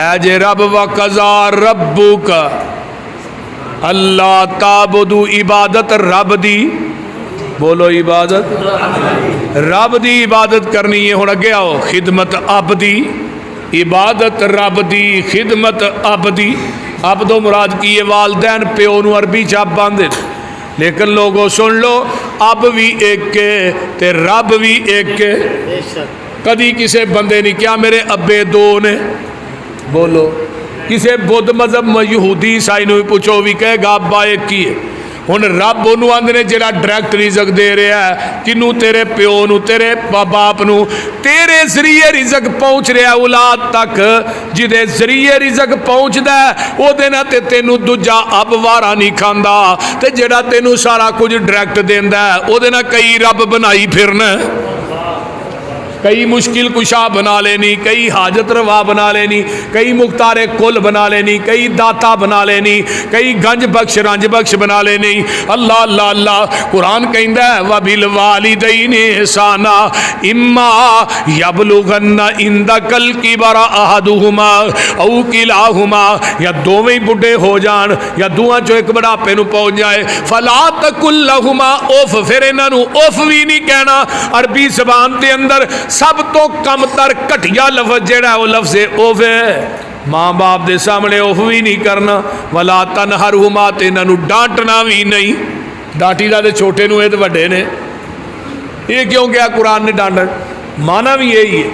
जे रब व कज़ा रब्बुक अल्लाह ताबुदू इबादत रब दी, बोलो इबादत रब दी इबादत करनी है। हुण अगे आओ, खिदमत अब दी, इबादत रब दी, खिदमत अब दी। अब तो मुराद की है वालदैन प्यो नूं अरबी च अब आंदे, लेकिन लोगों सुन लो, अब भी एक ते रब भी एक। कदी किसी बंदे नहीं क्या मेरे अब्बे दो ने, बोलो किसी बुद्ध मजहब यहूदी ईसाई भी पूछो भी कहेगा अब्बा एक ही है। हुण रब उन्होंने आंदे ने जिहड़ा डायरैक्ट रिजक दे रहा है, किनू तेरे प्यो नू, तेरे बाप नू, तेरे जरिए रिजक पहुँच रहा औलाद तक, जिदे जरिए रिजक पहुँचता है उहदे नाल ते तैनू दूजा अब वारा नहीं खांदा, ते जिहड़ा तैनू सारा कुछ डायरैक्ट देंदा है उहदे नाल कई रब बनाई फिरना, कई मुश्किल कुशा बना लेनी, कई हाजत रवा बना लेनी, कई मुख्तारे कुल बना लेनी, कई दाता बना लेनी, कई गंज बख्श रंज बख्श बना लेनी। अल्लाह अल्लाह अल्लाह कुरान कहता है वबिल वालिदैन ihsana इम्मा यबलुगन्ना इंदकल किबरा अहदुहुमा औ किलाहुमा, या दोवें ही बुढ़े हो जान या दोवां चों एक बुढ़ापे नूं पहुंच जाए, फला तकुल लहुमा उफ, फिर इन्हां नूं उफ भी नहीं कहना। अरबी ज़बान के अंदर सब तो कमतर घटिया लफ्ज़ जिहड़ा वो लफ्ज़ उफ है। माँ बाप के सामने उफ भी नहीं करना, वला तनहरहुमा, ते इन्हां नूं डांटना भी नहीं। डांटी दा ते छोटे नूं, ये तो वड्डे ने, ये क्यों क्या कुरान ने डांटन, माना भी यही है।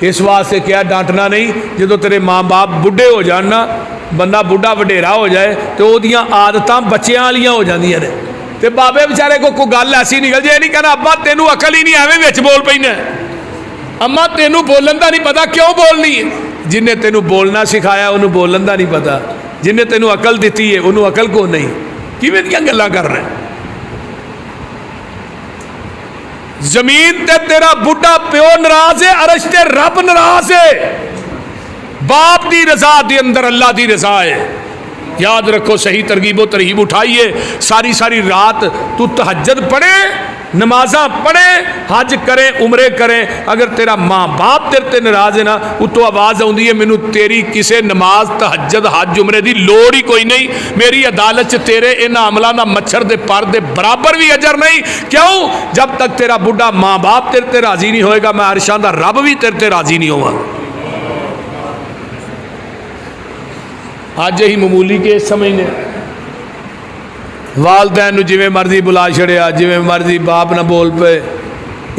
इस वास्ते क्या डांटना नहीं, जो तेरे माँ बाप बुढ़े हो जान ना, बंदा बुढ़ा वडेरा हो जाए तो उहदियां आदतां बच्चियां वालियां हो जांदियां ने, ते बाबे बेचारे को कोई गल ऐसी निकल जाए, नहीं कहना अब्बा तेनू अकल ही नहीं, एवें विच बोल पैना, अम्मा तेनू बोलन का नहीं पता क्यों बोलनी है। जिन्हें तेनू बोलना सिखाया उन्होंने बोलन का नहीं पता, जिन्हें तेनू अकल दी है उन्होंने अकल को नहीं, किवें दियां गल्लां कर रहे। जमीन ते तेरा बुढ़ा प्यो नाराज है, अरश ते रब नाराज है। बाप की रजा के अंदर अल्लाह की रजा है। याद रखो, सही तरगीबो तरहीब उठाइए, सारी सारी रात तू तहज्जुद पढ़े, नमाजा पढ़े, हज करे, उमरे करे, अगर तेरा माँ बाप तेरे ते नाराज है ना, उतो आवाज़ आती है मैनू तेरी किसी नमाज तहज्जुद हज उमरे की लोड़ ही कोई नहीं, मेरी अदालत च तेरे इन्हां अमलों का मच्छर के पर दे बराबर भी अजर नहीं। क्यों? जब तक तेरा बुढ़ा माँ बाप तेरे ते राजी नहीं होएगा, मैं अरशां दा रब भी तेरे ते राजी नहीं होगा। अज ही मामूली केस समझने, वालदैन जिमें मर्जी बुला छड़िया, जिमें मर्जी बाप ना बोल पे,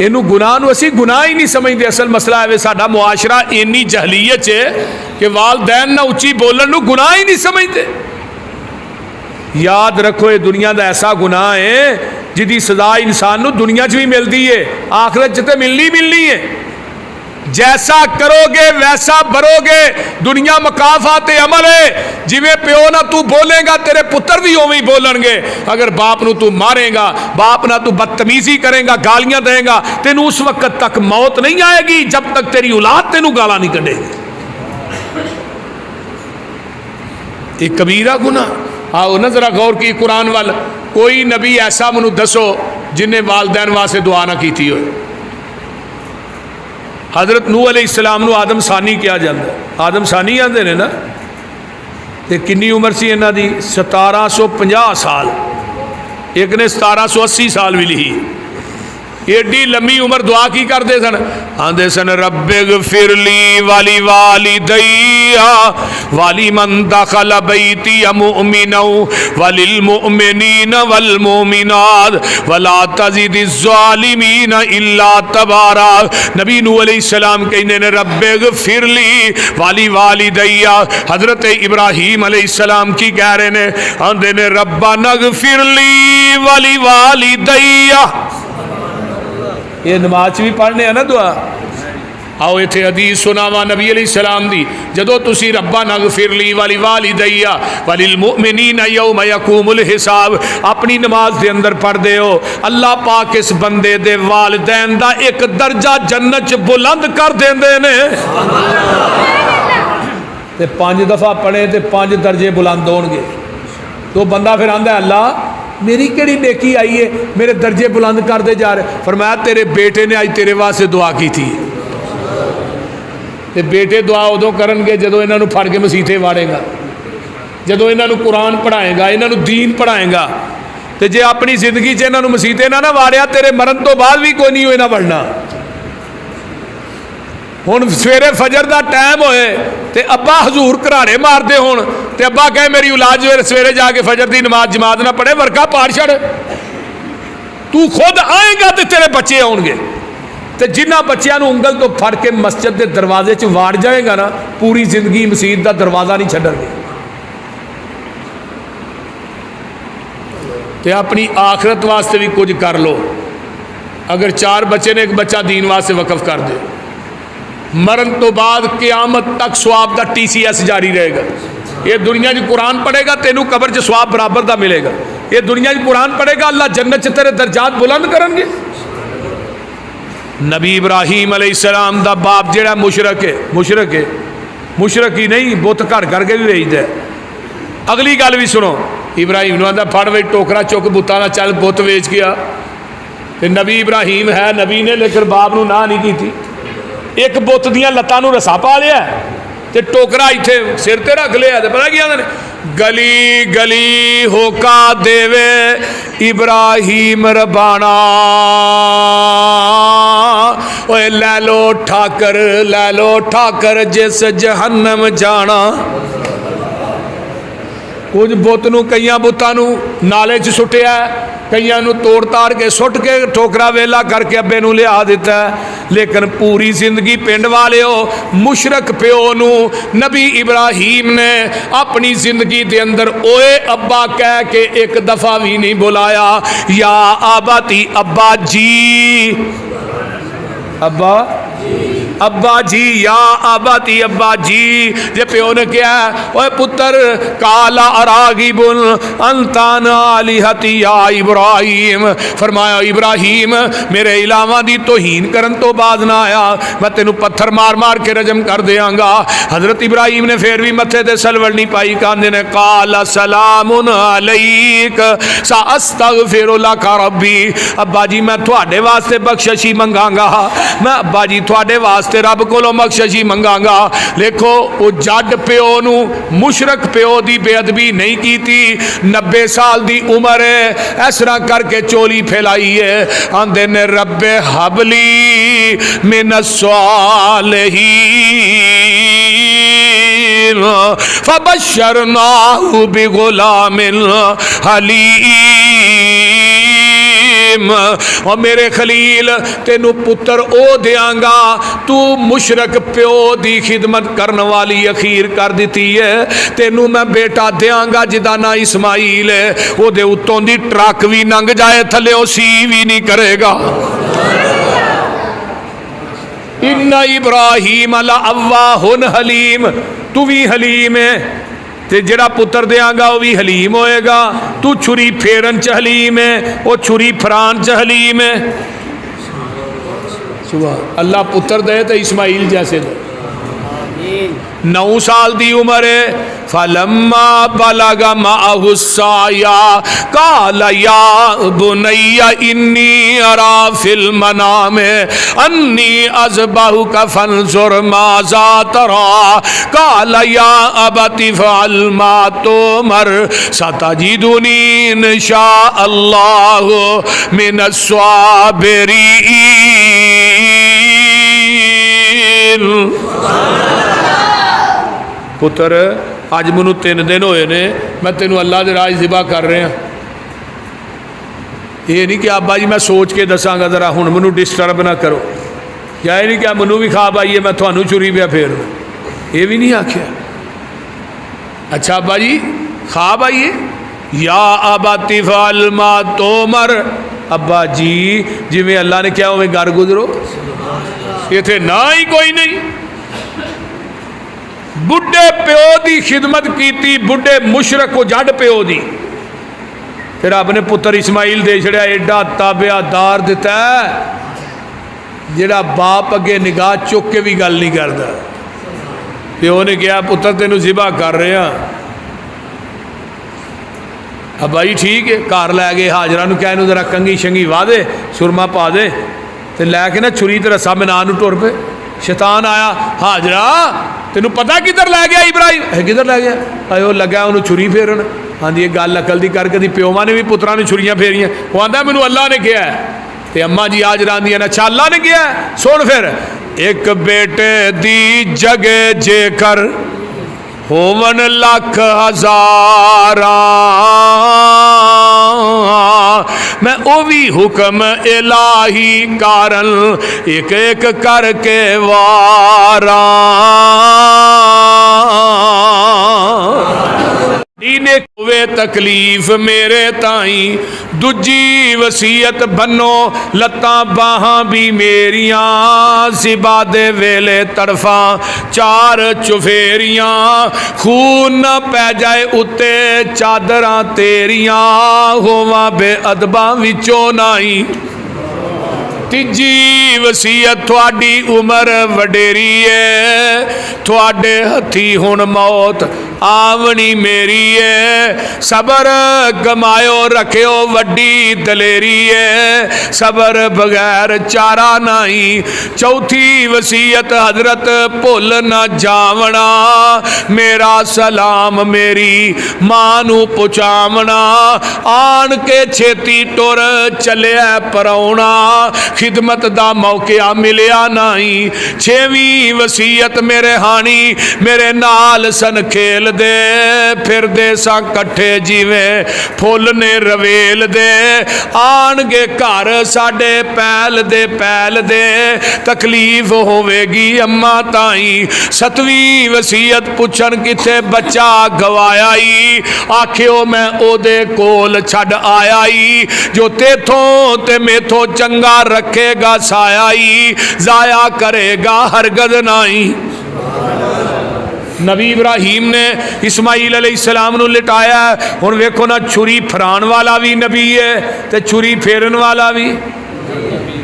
इनू गुनाह असी गुनाह ही नहीं समझते। असल मसला है साडा मुआशरा इन्नी जहलीयत है कि वालदैन ना उच्ची बोलन नू गुनाह ही नहीं समझते। याद रखो, ये दुनिया का ऐसा गुनाह है जिहदी सजा इंसान नू दुनिया च भी मिलती है, आखिरत च तो मिलनी है। जैसा करोगे वैसा भरोगे, दुनिया मुकाफात अमल है। जिवें प्यो ना तू बोलेगा तेरे पुत्र भी उवें ही बोलणगे। अगर बाप नू तू मारेगा, बाप ना तू बदतमीजी करेगा, गालियां देगा, तेनू उस वक्त तक मौत नहीं आएगी जब तक तेरी औलाद तेनू गालां नहीं कढेगी। एक कबीरा गुनाह। आओ न जरा गौर की कुरान वाल, कोई नबी ऐसा मैनू दसो जिन्हें वालदैन वास्ते दुआ ना की हो। हज़रत नूह अलैहिस्सलाम नू आदम सानी कहा जाता, आदम सानी आते हैं ना, तो कितनी उम्र सी इन्हां दी? 1750 साल। एक ने 1780 साल भी लिखी। एडी लम्मी उम्र दुआ की करते सन? आंदे सन रब्बिगफिरली वाली वालिदैया वाली मन दखल बैती मुमिनौ वलिल मुमिनीन वल मुमिनात वला तज़िदिज़ ज़ालिमीन इल्ला तबारा। नबी नूह अलैहिस्सलाम कहने ने रब्बिगफिरली वाली वालिदैया। हज़रत इब्राहीम अलैहिस्सलाम की कह रहे ने, आंदे ने रब्बनगफिरली वाली वालिदैया। ये नमाज भी पढ़ने है ना दुआ। आओ इत्थे हदीस सुनावा नबी अलैहिस्सलाम दी, जदों तुसी रब्बा नगफिरली वाली वालिदैया वलिल मुमिनीना यौम यकूमुल हिसाब अपनी नमाज के अंदर पढ़ते हो, अल्लाह पाक इस बंदे दे वालिदैन दा एक दर्जा जन्नत च बुलंद कर देंदे ने। ते 5 दफ़ा पढ़े तो 5 दर्जे बुलंद होणगे। तो बंदा फिर आंदा अल्लाह मेरी केड़ी नेकी आई है, मेरे दर्जे बुलंद करते जा रहे। फरमाया तेरे बेटे ने आज तेरे वास्ते दुआ की थी। तो बेटे दुआ उदों करनगे जदों इन्हों फड़ के मसीते वाड़ेगा, जदों इन्हों कुरान पढ़ाएगा, इन्हों दीन पढ़ाएगा। तो जे अपनी जिंदगी च इन्हों मसीते ना वाड़िया, तेरे मरण तो बाद भी कोई नहीं इन्हें वड़ना। हुण सवेरे फजर का टाइम होए तो अब्बा हजूर घराड़े मारते हो तो अब्बा कहे मेरी औलाद सवेरे जाके फजर की नमाज जमात ना पढ़े, वर्का पाड़ छड़। तू खुद आएगा तो तेरे बच्चे आउणगे। तो जिन्होंने बच्चों उंगल तो फड़ के मस्जिद के दरवाजे च वाड़ जाएगा ना, पूरी जिंदगी मसीत का दरवाज़ा नहीं छड्डणगे। तो अपनी आखरत वास्ते भी कुछ कर लो। अगर 4 बच्चे ने, एक बच्चा दीन वास्ते वकफ कर दे, मरण तो बाद क़यामत तक सवाब का TCS जारी रहेगा। ये दुनिया च कुरान पढ़ेगा, तेनू कबर च सवाब बराबर का मिलेगा। ये दुनिया च कुरान पढ़ेगा, अल्लाह जन्नत च तेरे दर्जात बुलंद करनगे। नबी इब्राहीम अलैहिस्सलाम दा बाप जिहड़ा मुशरक है, मुशरक ही नहीं, बुत घर करके भी भेजदा है। अगली गल भी सुनो, इब्राहीम नूं आंदा फड़ वे टोकरा चुक बुतां दा, चल बुत वेच गया। तो नबी इब्राहीम है नबी ने, लेकिन बाप नूं ना नहीं की। एक बुत दियां लत्तां नूं रस्सा पा लिया ते टोकरा इत्थे सिर ते रख लिया। तो पता की आंदे ने, गली गली होका देवे इब्राहीम रबाना, ओए लै लो ठाकर जिस जहन्नम जाना। कुछ बुत नूं, कई बुतां नूं नाले च सुटिया, कई तोड़ ताड़ के सुट के ठोकरा वेला करके अब्बे नूं लिया दिता। लेकिन पूरी जिंदगी पिंड वाले मुशरक प्यो नूं नबी इब्राहीम ने अपनी जिंदगी के अंदर ओए अब्बा कह के एक दफा भी नहीं बुलाया। या आबाती, अब्बा जी, अब्बा जी, या आबाती, अब्बा जी। जे प्यो ने कहा ओए पुत्र, काला अरागिबुन अंतान आलिहती या इब्राहीम, फरमाया इब्राहीम मेरे इलावा दी तोहीन करन तो बाद ना आया, मैं तेनू पत्थर मार मार के रजम कर देंगा। हजरत इब्राहीम ने फिर भी मत्थे ते सलवड़ नहीं पाई। कहंदे ने काला सलामुन अलैक साअस्तगफिरु लका रब्बी, अब्बा जी मैं तुहाडे वास्ते बख्शिश ही मंगांगा, मैं अब्बा जी तुहाडे वास्ते रब कोलों बख्शिश ही मंगांगा। देखो वो जड प्यो नू, मुशरक प्यो की बेअदबी नहीं की थी। 90 साल की उम्र है, इस तरह करके चोली फैलाई है। आंदे ने रब्बे हबली मिन सालिहीन फबश्शरनाहु बिगुलामिन हलीम। और मेरे खलील तेनू पुत्र ओ देंगा, तू मुशरक प्यो की खिदमत करने वाली अखीर कर दी है। तेनू मैं बेटा देंगा जिदा ना इस्माइल है, वो दे उत्तों दी ट्रक भी लंघ जाए थले ओ सी भी नहीं करेगा। इन्ना इब्राहीम अला अव्वाहुन हलीम, तू भी हलीम है ते जिहड़ा पुत्र देंगा वह भी हलीम होएगा। तू छुरी फेरन च हलीम है, वो छुरी फरान च हलीम है। अल्लाह पुत्र दे तो इस्माइल जैसे दे। 9 साल की उम्र है। फलम्मा बलगा माहु साया काला या बुनैया इन्नी अरा फिल मनाम अन्नी अज़बहु का फंजुर माज़ा तरा काला या अबति फ़अल मा तुमर सतजिदुनी इंशाअल्लाह मिनस साबिरीन। पुत्र अज मैनू 3 दिन होए ने, मैं तेनू अल्लाह के राज ज़िबा कर रहा। ये नहीं कि अब्बा जी मैं सोच के दसांगा, जरा हुण मैनू डिस्टर्ब ना करो, या ये नहीं कि मैनू भी ख्वाब आइए मैं थानू चुरी पिया फेर, ये भी नहीं आख्या। अच्छा अब्बा जी ख्वाब आइए, या अबति फ़अल मा तुमर, अब्बा जी जिवें अल्लाह ने कहा उवें घर गुजरो, इत्थे ना ही कोई नहीं। बुढ़े प्यो की खिदमत की, बुढ़े मुशरक को जड़ प्यो की, फिर अपने पुत्र इस्माइल दे छड़िया। एडा ताबियादार दिता जिहड़ा बाप अगे निगाह चुक के भी गल नहीं करता। प्यो ने कहा पुत्र तेनू ज़िबा कर रहा। अब्बा जी ठीक है, घर लै गए हाजरा क्या इनू जरा कंघी शंघी वाह दे, सुरमा पा दे, तो लैके ना छुरी तो रस्सा मैदान टुर पे। शैतान आया, हाजरा तेनू पता किधर लै गया इब्राहिम? किधर लै गया? आयो लग्या उन्होंने छुरी फेरन। हाँ जी, ये गल अकल दी कर, कभी प्योवां ने भी पुत्रां नूं छुरियां फेरियां। वो आंदा मैनू अल्लाह ने कहा है, ते अम्मा जी आज रांदियां ने, अच्छा अल्लाह ने कहा है? सुन फिर, एक बेटे दी जगे जेकर होवन लख हजारा, मैं ओ भी हुक्म इलाही कारण एक एक करके वारा। इने कोवे तकलीफ मेरे ताई, दूजी वसीयत बनो लत्तां बाहां भी मेरियां, सिबा दे वेले तड़फा चार चुफेरियां, खून न पै जाए उत्ते चादरां तेरियां, होवां बेअदबां विचों नाई। तीजी वसीयत थोड़ी उम्र वडेरी है, थोड़े हथी हुण मौत आवनी मेरी है, सबर कमायो रखियो वड्डी दलेरी है, सबर बगैर चारा नहीं। चौथी वसीयत हजरत भुल न जावना, मेरा सलाम मेरी मां नू पहुँचावना, आन के छेती टुर चलिया परौना, खिदमत दा मौका मिलिया नहीं। छेवीं वसीयत मेरे हानी मेरे नाल सन खेल दे, फिर दे सा कट्ठे जिवें फुल ने रवेल दे, आन के घर साडे पैल दे, तकलीफ होवेगी अम्मा ताई। सतवीं वसीयत पुछन किथे बच्चा गवाया ही, आखियो मैं ओदे कोल छड़ आया ही, जो तेथों ते मेथों चंगा रखेगा साया ही, जाया करेगा हरगज नहीं। नबी इब्राहिम ने इस्माइल अलैहिस्सलाम नूं लिटाया, हुण वेखो ना, छुरी फराण वाला भी नबी है ते छुरी फेरन वाला भी,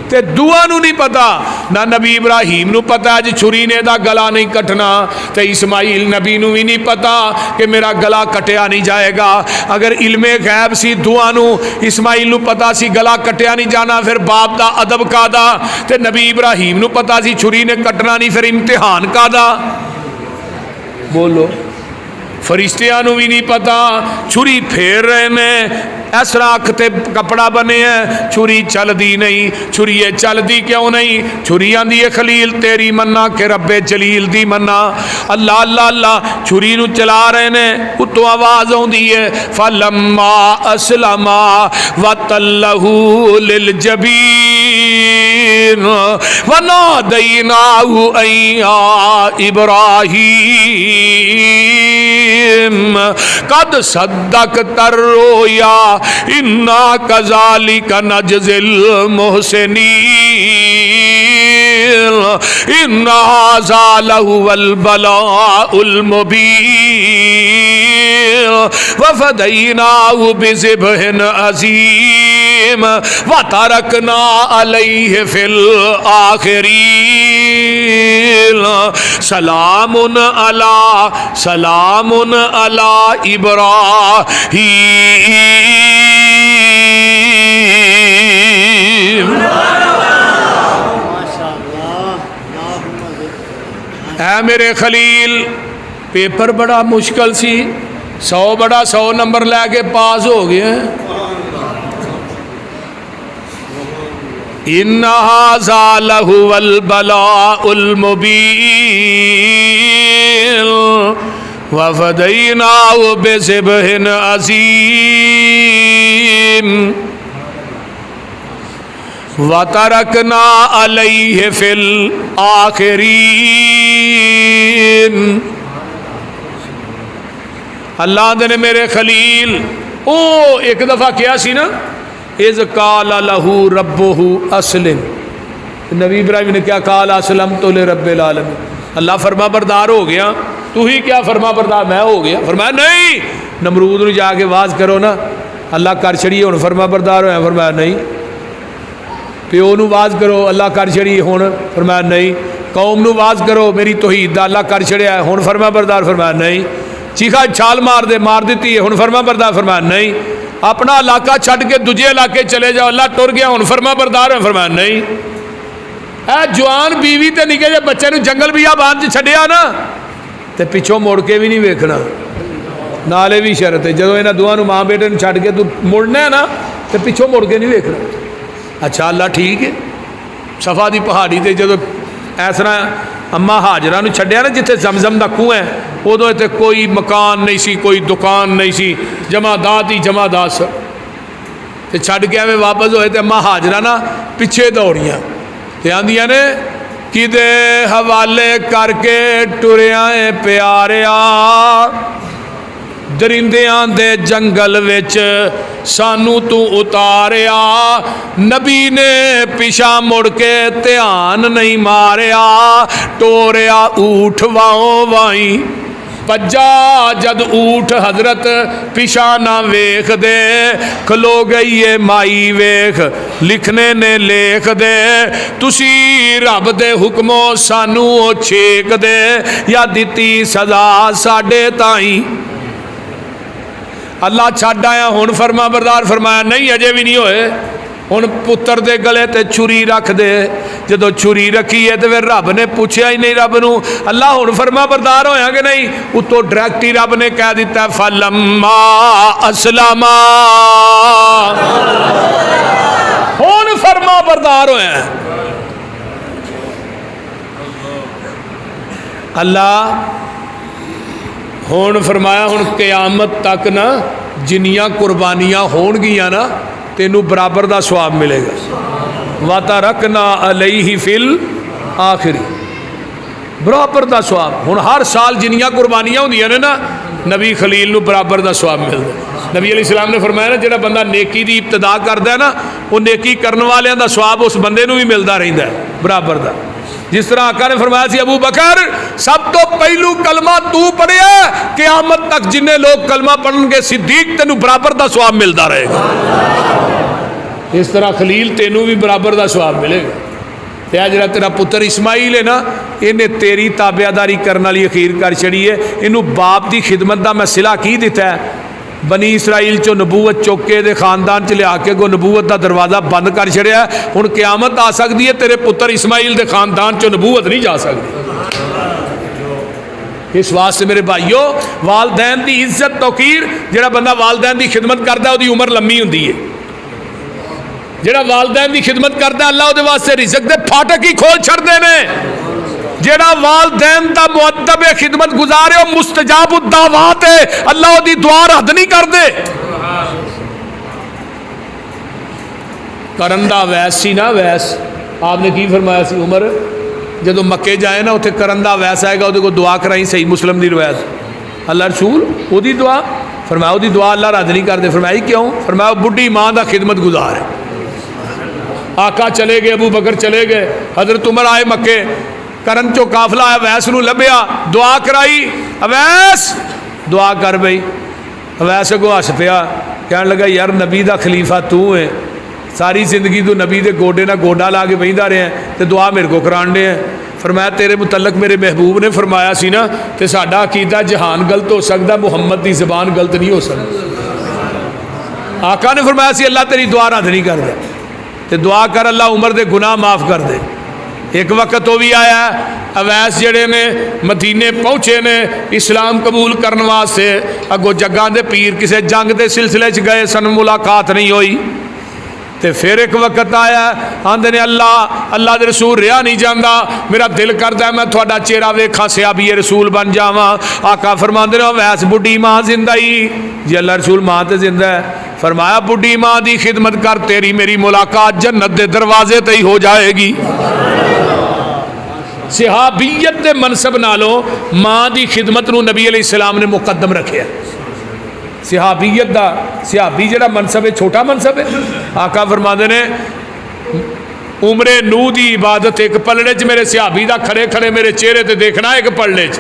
ते दुआ नूं नहीं पता ना, नबी इब्राहिम नूं पता अज छुरी ने दा गला नहीं कटना, ते इस्माइल नबी नूं भी नहीं पता कि मेरा गला कटिया नहीं जाएगा। अगर इल्मे गैब सी दुआ नूं इस्माइल नूं पता सी गला कटिया नहीं जाना, फिर बाप दा अदब कादा, ते नबी इब्राहिम नूं पता सी छुरी ने कटना नहीं, फिर इम्तिहान कादा? बोलो, फरिश्तियां नूं भी नहीं पता, छुरी फेर रहे ने, इस तरह अख ते कपड़ा बने है, छुरी चलती नहीं। छुरी चलती क्यों नहीं? छुरी आंदी है खलील तेरी मन्ना के रब्बे जलील दी मन्ना, अल्लाह अल्लाह अल्लाह छुरी नूं चला रहे ने, उत्तों आवाज आउंदी है, फलम्मा अस्लमा वतल्लहू लिल जबीन वनादैनाहु अय्या इब्राहीम कद सद्दक तर्रोया इन्ना कज़ालिका नजज़िल मुहसिनीन इन्ना हाज़ा लहुवल बलाउल मुबीन वफ़दैनाहु बिज़िब्हिन अज़ीम वतरकना अलैहि फिल आखिरीन सलामुन अला इब्राहीम। है मेरे खलील, पेपर बड़ा मुश्किल सी, 100 नंबर लैके पास हो गए। इन्ना हाज़ा लहुवल बलाउल मुबीन वफ़दैनाहु बिज़िब्हिन अज़ीम वतरकना अलैहि फिल आखिरीन। अल्लाह ने मेरे खलील ओ एक दफ़ा क्या सी ना, इज़ काला लहू रब्बुहु अस्लिम, नबी इब्राहिम ने क्या कहा, अस्लमतु लिरब्बिल आलमीन, अल्लाह फरमा बरदार हो गया, तू ही क्या फरमा बरदार मैं हो गया? फरमाया नहीं, नमरूद नूं जाके वाज करो ना, अल्लाह कर छड़िए हुण फरमा बरदार होया? फरमाया नहीं। प्यो नूं वाज करो, अल्लाह कर छड़िए हुण? फरमाया नहीं। कौम नूं वाज करो मेरी तौहीद दा, अल्लाह कर छड़िया हुण फरमा बरदार? फरमाया नहीं। चीखा छाल मार दे, मार दी है हुण फरमा बरदार? फरमाया नहीं। अपना इलाका छड्ड के दूजे इलाके चले जाओ, अल्लाह टुर गया हुण फरमा बरदार है? फरमाया नहीं। जवान बीवी ते निके जे बच्चे नूं जंगल बियाबान च छड्डिया ना तो पिछों मुड़ के भी नहीं वेखना। नाले भी शरत है जो इन्होंने दोवां माँ बेटे नूं छड्ड के तू मुड़ना है ना तो पिछों मुड़ के नहीं वेखना। अच्छा अल्लाह ठीक है। सफा की पहाड़ी से जो इस तरह अम्मा हाजरा नूं छड्डिया ना जिथे जमजम का खूह है उदों इत्थे कोई मकान नहीं सी, कोई दुकान नहीं सी, जमादात ही जमादात ते छड्ड के एवें वापस होए तो अम्मा हाजरा ना पिछे दौड़ियां ते आंदियां ने किदे हवाले करके टुरिया है प्यारिया दरिंदियां दे जंगल विच सानू तू उतारिया। नबी ने पिछा मुड़ के ध्यान नहीं मारिया, टोरिया ऊठ वाओ वाई भज्जा जद ऊठ हजरत पिछा ना वेख दे। खलो गई है माई वेख लिखने ने लेख दे, तुसी रब दे हुक्मों सानू ओ छेक दे या दिती सजा साडे ताई। अल्लाह छड्ड आया हुण फरमा बरदार फरमाया नहीं अजे भी नहीं होए। हुण पुत्र दे गले ते छुरी रख दे। जदों छुरी रखी है तो फिर रब ने पूछया ही नहीं रब नूं अल्लाह हुण फरमा बरदार होया कि नहीं। उतों डायरैक्ट ही रब ने कह दिता फलम्मा अस्लमा, हुण फरमा बरदार होया। अल्लाह हुण फरमाया हुण क़यामत तक ना जिन्नियां कुर्बानियां होणगियां ना तेनू बराबर का सवाब मिलेगा। वाता रखना अलैहि फिल आखिरी, बराबर का सवाब। हुण हर साल जिन्नियां कुर्बानियां होंदियां ने ना नबी खलील नू बराबर का सवाब मिलता। नबी अलैहिस्सलाम ने फरमाया ना जिहड़ा बंदा नेकी की इब्तदा करता है ना वो नेकी करने वालियां दा सवाब उस बंदे नू भी मिलता रहिंदा है बराबर का। जिस तरह आका ने फरमाया सी अबू बकर सब तो पहलू कलमा तू पढ़िया क़यामत तक जिन्ने लोग कलमा पढ़नगे सिद्दीक तेनू बराबर का सवाब मिलता रहेगा। इस तरह खलील तेनू भी बराबर का सवाब मिलेगा। तो यह जरा तेरा पुत्र इस्माइल है ना इन्हें तेरी ताबियादारी करने वाली अखीर कर छड़ी है। इनू बाप की खिदमत का मैं सिला की दिता है। बनी इसराइल चो नबूवत चुक के दे खानदान च लिया के गो नबूवत का दरवाज़ा बंद कर छड़िया। हुण क़यामत आ सकती है तेरे पुत्र इस्माइल के खानदान चो नबूवत नहीं जा सकती। इस वास्ते मेरे भाईओ वालदैन की इज्जत तौकीर जिहड़ा बंदा वालदैन की खिदमत करता उसकी उम्र लम्मी होंदी है। जिहड़ा वालदैन की खिदमत करता अल्लाह उहदे वास्ते रिज़्क दे फाटक ही खोल छड़दे ने। जेड़ा वालदैन दा मुअद्दब है खिदमत गुजारे मुस्तजाब दावात है अल्लाह दी दुआ रद्द नहीं कर दे। करंदा वैस सी ना वैस आपने की फरमाया सी उमर जदों मक्के जाए ना उत्थे करंदा वैस आएगा उहदे को दुआ कराई। सही मुस्लिम दी रिवायत अल्लाह रसूल ओदी दुआ फरमाया ओदी दुआ अल्लाह रद्द नहीं करते। फरमाई क्यों? फरमाया बुढ़ी माँ का खिदमत गुजार है। आका चले गए अबू बकर चले गए हजरत उमर आए मक्के करन चो काफला अवैस नूं लभ्या दुआ कराई अवैस दुआ कर बई। अवैस अगों हस पिया कहन लगा यार नबी का खलीफा तू है सारी जिंदगी तू नबी के गोडे ना गोडा ला के बहिंदा रहा तो दुआ मेरे को करान दे। फरमाया तेरे मुतलक मेरे महबूब ने फरमाया सी ना तो साडा अकीदा जहान गलत हो सकता मुहम्मद की जबान गलत नहीं हो सकती। आका ने फरमाया सी अल्लाह तेरी दुआ रद्द नहीं कर दे तो दुआ कर अल्लाह उमर के गुनाह माफ़ कर दे। एक वक्त वो भी आया अवैस जड़े ने मदीने पहुँचे ने इस्लाम कबूल करने वास्ते अगों जग्गां दे पीर किसी जंग के सिलसिले गए सन मुलाकात नहीं हुई। तो फिर एक वक्त आया आंदे ने अल्लाह अल्लाह के रसूल रहा नहीं जाता मेरा दिल करता मैं थोड़ा चेहरा वेखा सियाबी रसूल बन जावा। आका फरमाते ने वैस बुढ़ी माँ जिंदा ही जी अल्लाह रसूल माँ तो जिंदा है। फरमाया बुढ़ी माँ की खिदमत कर तेरी मेरी मुलाकात जन्नत के दरवाजे ते ही हो जाएगी। सिहाबियत के मनसब नालों माँ की खिदमत नूं नबी अलैहिस्सलाम ने मुकदम रखे। सिहाबियत का सिहाबी जिहड़ा मनसब है छोटा मनसब है। आका फरमाते ने उमरे नू की इबादत एक पलड़े च मेरे सिहाबी का खड़े खड़े मेरे चेहरे ते देखना एक पलड़े च।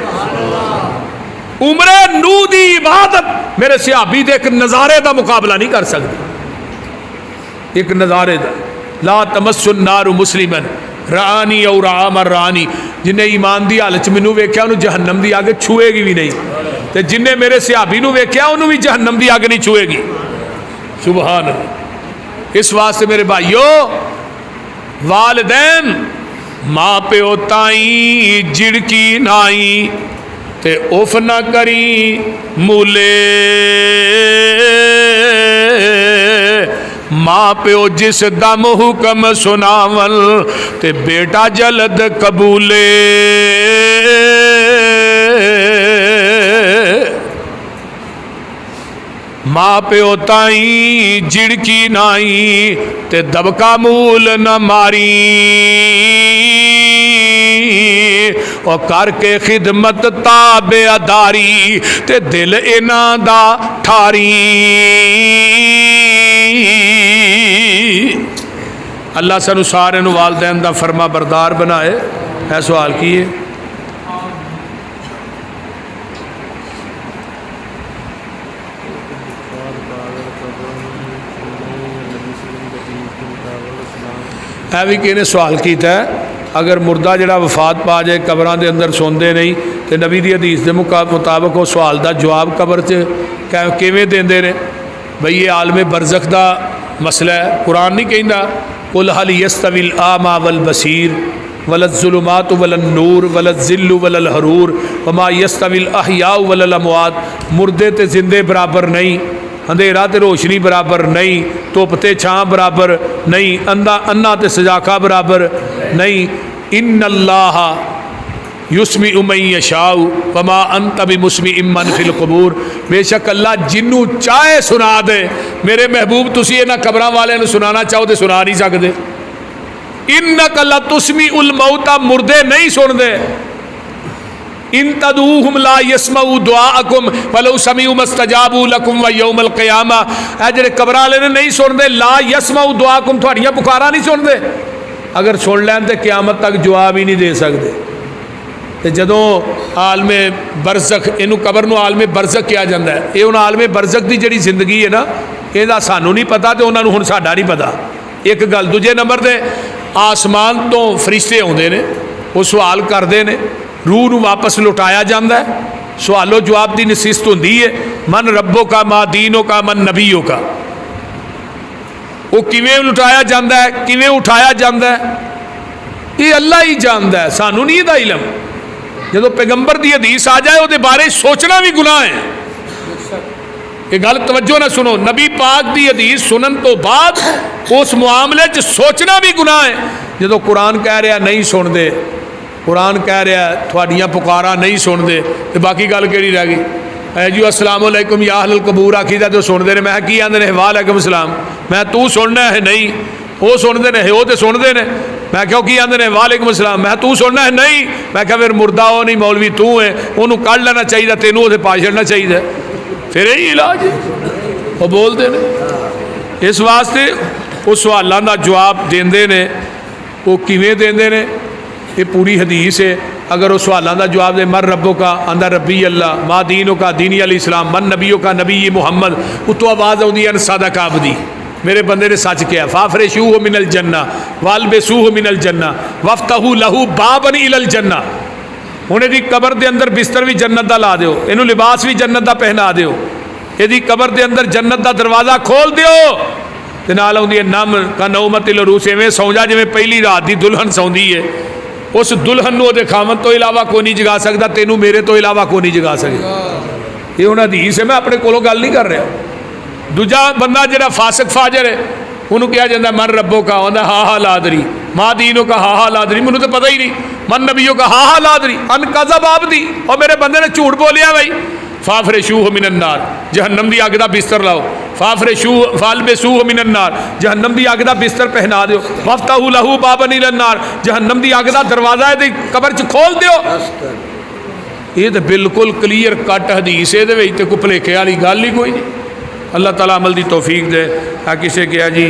उमरे नू की इबादत मेरे सिहाबी के एक नज़ारे का मुकाबला नहीं कर सकती। एक नज़ारे का ला तमस्सुन नारु मुस्लिमन रानी और रामर रानी जिन्हें ईमान की हालत मैनू वेख्या उन्होंने जहन्नम की अग छुएगी भी नहीं तो जिन्हें मेरे सिहाबी नू वेख्या उन्होंने भी जहन्नम की अग नहीं छुएगी। सुभान अल्लाह। इस वास्ते मेरे भाइयों वालदैन माँ प्यो ताई झिड़की नाई ते उफ न करी मूले। माँ प्यो जिस दम हुक्म सुनावल ते बेटा जलद कबूले। माँ प्यो ताई झिड़की नाई ते दबका मूल न मारी। और करके खिदमत ताबेदारी ते दिल इन्हां दा ठारी। अल्लाह सानू सारे नू वालदैन दा फरमा बरदार बनाए। है सवाल की है? भी किने सवाल किया है, अगर मुर्दा जड़ा वफात पा जाए कबरां दे अंदर सोंदे नहीं तो नबी दी हदीस के मुताबिक उस सवाल का जवाब कबर च किवें देंदे ने? बई ये आलमे बरज़ख का मसला है। कुरान नहीं कहता कुल हल यस्तविल आमा वल बसीर वलज़ुलुमात वलन नूर वलज़िल्लु वलल हरूर वमा यस्तविल अहयाउ वलल अमवात। मुर्दे ते जिंदे बराबर नहीं, अंधेरा ते रोशनी बराबर नहीं, धुप ते छां बराबर नहीं, अंधा अन्ना ते सजाका बराबर नहीं। इन्नल्लाह युस्मी उमई यशाउ वमा अंत बिमुस्मी इम्मन फिल कबूर। बेशक अल्लाह जिन्नू चाहे सुना दे। मेरे महबूब तुसी इन्हां कबरां वालियां नू सुनाना चाहो तो सुना नहीं सकते। इन्नक ला तुस्मी उल मौता, मुर्दे नहीं सुनते। इन तदूहुम ला यसमाउ दुआअकुम वलौ समीउ मस्तजाबू लकुम व यौमल क़यामा। ए जेड़े कबरां वाले ने नहीं सुनते, ला यसमाउ दुआअकुम, तुहाड़ियां पुकारां नहीं सुनते। अगर सुन लैन तो क़यामत तक जवाब ही नहीं दे सकते। तो जदों आलमे बरज़ख, इनू कबर नू आलमे बरज़ख कहा जाता है। ये हुण आलमे बरज़ख की जिहड़ी जिंदगी है ना, इहदा सानू नहीं पता तो उन्होंने हुण साडा नहीं पता। एक गल। दूजे नंबर ते आसमान तो फरिश्ते आउंदे ने, वो सवाल करते हैं, रूह नू वापस लुटाया जाता है। सवालो जवाब की नसीहत होंदी है। मन रब्बो का, मा दीनो का, मन नबीओ का। वो किवें लुटाया जाता है, किवें उठाया जाता है, ये अल्लाह ही जानता है, सानू नहीं इहदा इलम। जो पैगंबर की हदीस आ जाए वो बारे सोचना भी गुनाह है। ये गल तवज्जो ना सुनो, नबी पाक की हदीस सुनन तो बाद उस मामले च सोचना भी गुनाह है। जो कुरान कह रहा नहीं सुनते, कुरान कह रहा थोड़ियां पुकारा नहीं सुनते, तो बाकी गल केड़ी रह गई? है जी अस्सलाम वालेकुम या अहलल कबूर आखीदा तो सुनते हैं। मैं की आंदे ने वालेकुम सलाम, मैं तू सुनना है नहीं, वो सुनते हैं, वो तो सुनते हैं। मैं क्यों की आंदे ने वालेकुम सलाम, मैं तू सुनना है नहीं। मैं क्या फिर मुर्दा वो नहीं मौलवी तू है, उन्होंने कढ़ लेना चाहिए, तेनों उसे पा छड़ना चाहिए। फिर यही इलाज है। वो बोलते हैं। इस वास्ते वो सवालों का जवाब देंदे ने, वो किवें देंदे ने, ये पूरी हदीस है। अगर वो सवालों का जवाब दे, मर रब्बो का, आंदा रब्बी अल्लाह, मा दीनों का, दीनी अल इस्लाम, मन नबीओं का, नबी मुहम्मद। उतो आवाज़ आती है सादा काबदी, मेरे बंदे ने सच किया। फाफरेशू हो मिनल जन्ना वाल बेसू हो मिनल जन्ना वफ्तहू लहू बाबन इलल जन्ना। हुण इहदी कबर के अंदर बिस्तर भी जन्नत का ला दिओ, इनू लिबास भी जन्नत का पहना दिओ, इहदी कबर के अंदर जन्नत का दरवाज़ा खोल दिओ। ते नाल आउंदी है नम का नौमतिल रूस, इवें सौ जा जिवें पहली रात की दुल्हन सौंदी है। उस दुल्हन नूं उहदे खामन तो इलावा कोई नहीं जगा सकता, तेनू मेरे तो इलावा कोई नहीं जगा सकता। ये हुण हदीस है, मैं अपने कोलों गल नहीं कर रहा। दूजा बंदा जिहड़ा फासिक फाजर है, उन्होंने कहा जाता मन रब्बों का, आंदा हा हा लादरी, माँ दीनों का हा हा लादरी, मैनू तो पता ही नहीं। मन नबीओं का हा हा लादरी, अन कज़ब आबदी, और मेरे बंदे ने झूठ बोलिया भाई। फाफरेशू हो मिनन्नार, जहन्नम की अग का बिस्तर लाओ। फाफरेशू फालबेसू हो मिनन्नार, जहन्नम की अग का बिस्तर पहना दो। वफ्तहू लहू बाबन इलन्नार, जहन्नम की अग का दरवाजा है कबर च खोल दो। ये तो बिल्कुल क्लीयर कट हदीस है, ये कोई भुलेखे वाली गल ही कोई नहीं। अल्लाह ताला अमल की तौफीक दे। किसी कहा जी